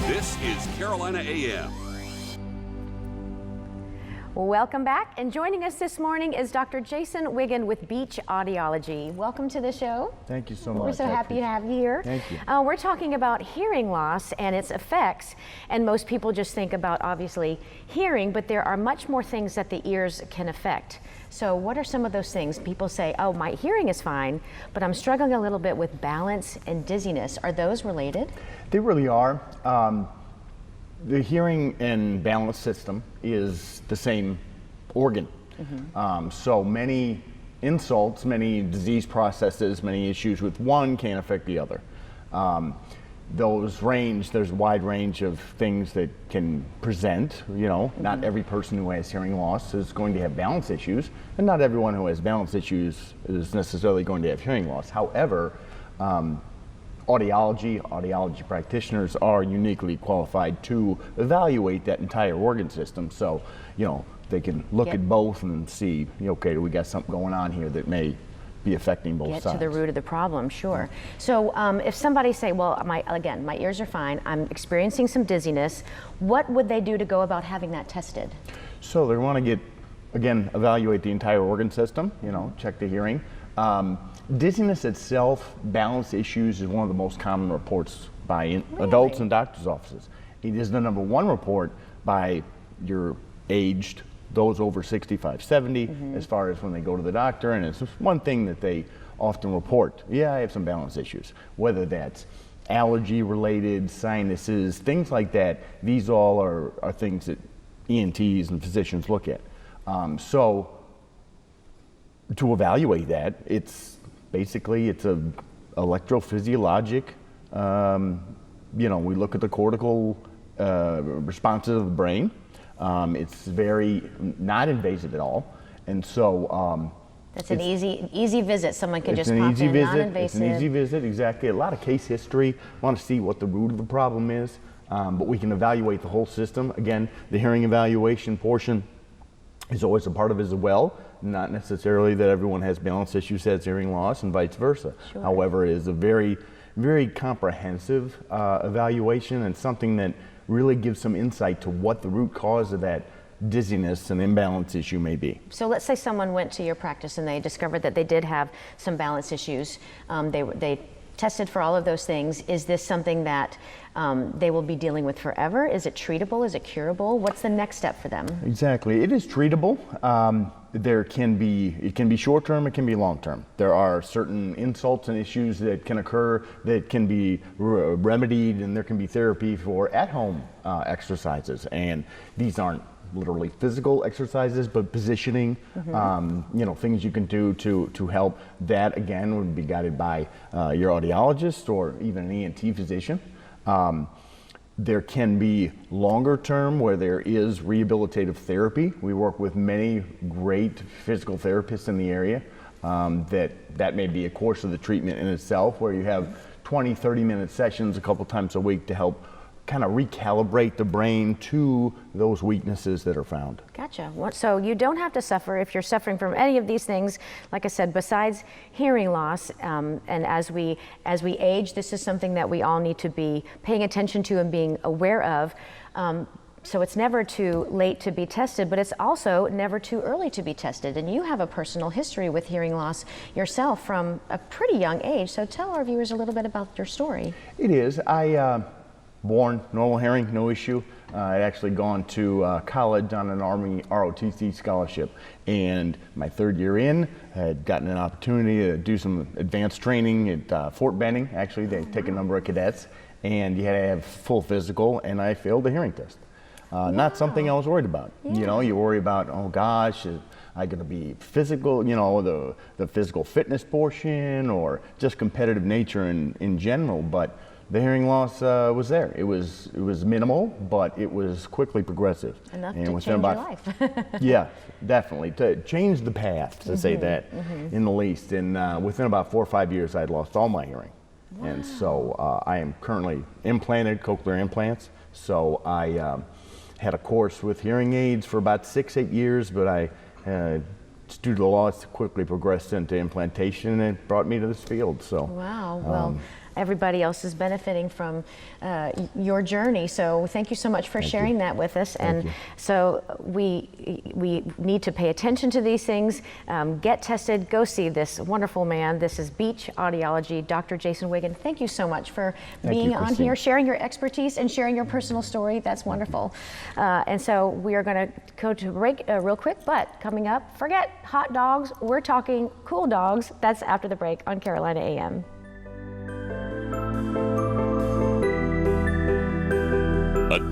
This is Carolina AM. Welcome back, and joining us this morning is Dr. Jason Wigand with Beach Audiology. Welcome to the show. Thank you so much. We're so happy to have you here. Thank you. We're talking about hearing loss and its effects, and most people just think about obviously hearing, but there are much more things that the ears can affect. So what are some of those things? People say, oh, my hearing is fine, but I'm struggling a little bit with balance and dizziness. Are those related? They really are. The hearing and balance system is the same organ. So many insults, many disease processes, many issues with one can affect the other. There's a wide range of things that can present, not every person who has hearing loss is going to have balance issues, and not everyone who has balance issues is necessarily going to have hearing loss. However, audiology practitioners are uniquely qualified to evaluate that entire organ system. So, they can look at both and see, okay, we got something going on here that may be affecting both sides. Get to the root of the problem, sure. So if somebody say, well, my ears are fine, I'm experiencing some dizziness, what would they do to go about having that tested? So they want to evaluate the entire organ system, check the hearing. Dizziness itself, balance issues, is one of the most common reports by adults in doctor's offices. It is the number one report by your aged, those over 65, 70, as far as when they go to the doctor, and it's one thing that they often report. Yeah, I have some balance issues, whether that's allergy related, sinuses, things like that. These all are things that ENTs and physicians look at. So to evaluate that, it's a electrophysiologic, we look at the cortical responses of the brain. It's very not invasive at all, and so that's an easy visit. Someone can just pop in, non-invasive. It's an easy visit, exactly. A lot of case history. Want to see what the root of the problem is, but we can evaluate the whole system. Again, the hearing evaluation portion is always a part of it as well. Not necessarily that everyone has balance issues has hearing loss, and vice versa. Sure. However, it is a very, very comprehensive evaluation, and something that really gives some insight to what the root cause of that dizziness and imbalance issue may be. So let's say someone went to your practice and they discovered that they did have some balance issues. They tested for all of those things. Is this something that they will be dealing with forever? Is it treatable? Is it curable? What's the next step for them? Exactly. It is treatable. It can be short-term, it can be long-term. There are certain insults and issues that can occur that can be remedied, and there can be therapy for at-home exercises. And these aren't literally physical exercises, but positioning, things you can do to help. That, again, would be guided by your audiologist or even an ENT physician. There can be longer term where there is rehabilitative therapy. We work with many great physical therapists in the area. That may be a course of the treatment in itself, where you have 20, 30-minute sessions a couple times a week to help kind of recalibrate the brain to those weaknesses that are found. Gotcha. So you don't have to suffer if you're suffering from any of these things, like I said, besides hearing loss. And as we age, this is something that we all need to be paying attention to and being aware of. So it's never too late to be tested, but it's also never too early to be tested. And you have a personal history with hearing loss yourself from a pretty young age. So tell our viewers a little bit about your story. It is. Born normal hearing, no issue. I'd actually gone to college on an Army ROTC scholarship, and my third year in, I had gotten an opportunity to do some advanced training at Fort Benning. Actually, they take a number of cadets, and you had to have full physical, and I failed the hearing test. Not something I was worried about. Yeah. You worry about, oh gosh, is I going to be physical, the physical fitness portion, or just competitive nature in general, but the hearing loss was there. It was minimal, but it was quickly progressive. Enough to change your life. Yeah, definitely. To change the path, to say that, in the least. And within about 4 or 5 years, I had lost all my hearing. Wow. And so I am currently implanted, cochlear implants. So I had a course with hearing aids for about 6-8 years, but I, due to the loss, quickly progressed into implantation, and it brought me to this field. So. Wow. Well. everybody else is benefiting from your journey. So thank you so much for sharing that with us. And so we need to pay attention to these things. Get tested. Go see this wonderful man. This is Beach Audiology, Dr. Jason Wigand. Thank you so much for being on here, sharing your expertise and sharing your personal story. That's wonderful. And so we are going to go to break real quick, but coming up, forget hot dogs. We're talking cool dogs. That's after the break on Carolina AM.